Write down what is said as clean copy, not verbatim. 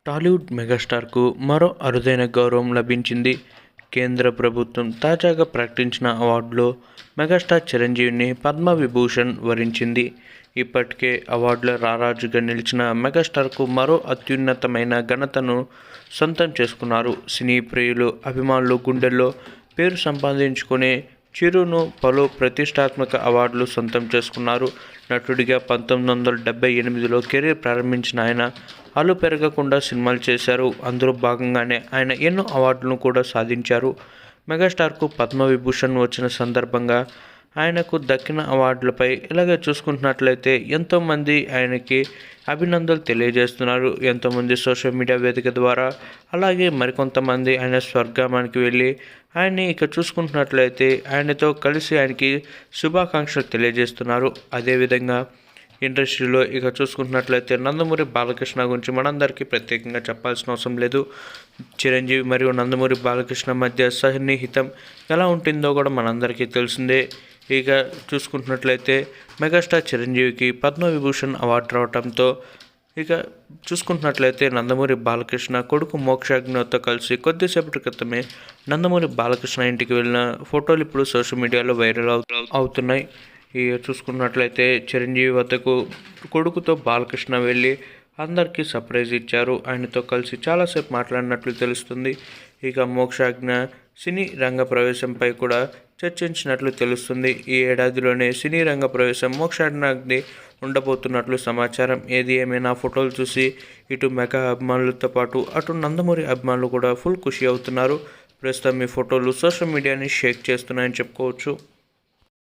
టాలీవుడ్ మెగాస్టార్కు మరో అరుదైన గౌరవం లభించింది. కేంద్ర ప్రభుత్వం తాజాగా ప్రకటించిన అవార్డులో మెగాస్టార్ చిరంజీవిని పద్మవిభూషణ్ వరించింది. ఇప్పటికే అవార్డుల రారాజుగా నిలిచిన మెగాస్టార్కు మరో అత్యున్నతమైన ఘనతను సొంతం చేసుకున్నారు. సినీ ప్రియులు, అభిమానులు గుండెల్లో పేరు సంపాదించుకునే చిరును పలు ప్రతిష్టాత్మక అవార్డులు సొంతం చేసుకున్నారు. నటుడిగా 1978లో కెరీర్ ప్రారంభించిన ఆయన అలు పెరగకుండా సినిమాలు చేశారు. అందులో భాగంగానే ఆయన ఎన్నో అవార్డులను కూడా సాధించారు. మెగాస్టార్కు పద్మవిభూషణ్ వచ్చిన సందర్భంగా ఆయనకు దక్కిన అవార్డులపై ఇలాగే చూసుకుంటున్నట్లయితే ఎంతోమంది ఆయనకి అభినందనలు తెలియజేస్తున్నారు. ఎంతోమంది సోషల్ మీడియా వేదిక ద్వారా, అలాగే మరికొంతమంది ఆయన స్వర్గామానికి వెళ్ళి ఆయన్ని చూసుకుంటున్నట్లయితే ఆయనతో కలిసి ఆయనకి శుభాకాంక్షలు తెలియజేస్తున్నారు. అదేవిధంగా ఇండస్ట్రీలో చూసుకుంటున్నట్లయితే నందమూరి బాలకృష్ణ గురించి మనందరికీ ప్రత్యేకంగా చెప్పాల్సిన అవసరం లేదు. చిరంజీవి మరియు నందమూరి బాలకృష్ణ మధ్య సన్నిహితం ఎలా ఉంటుందో కూడా మనందరికీ తెలిసిందే. చూసుకుంటున్నట్లయితే మెగాస్టార్ చిరంజీవికి పద్మవిభూషణ్ అవార్డు రావడంతో చూసుకుంటున్నట్లయితే నందమూరి బాలకృష్ణ కొడుకు మోక్షజ్ఞతో కలిసి కొద్దిసేపటి క్రితమే నందమూరి బాలకృష్ణ ఇంటికి వెళ్ళిన ఫోటోలు ఇప్పుడు సోషల్ మీడియాలో వైరల్ అవుతున్నాయి. చూసుకున్నట్లయితే చిరంజీవి వద్దకు కొడుకుతో బాలకృష్ణ వెళ్ళి అందరికీ సర్ప్రైజ్ ఇచ్చారు. ఆయనతో కలిసి చాలాసేపు మాట్లాడినట్లు తెలుస్తుంది. మోక్షజ్ఞ సినీ రంగ ప్రవేశంపై కూడా చర్చించినట్లు తెలుస్తుంది. ఈ ఏడాదిలోనే సినీ రంగ ప్రవేశం మోక్షజ్ఞది ఉండబోతున్నట్లు సమాచారం. ఏది ఏమైనా ఫోటోలు చూసి ఇటు మెగా అభిమానులతో పాటు అటు నందమూరి అభిమానులు కూడా ఫుల్ ఖుషి అవుతున్నారు. ప్రస్తుతం ఈ ఫోటోలు సోషల్ మీడియాని షేక్ చేస్తున్నాయని చెప్పుకోవచ్చు.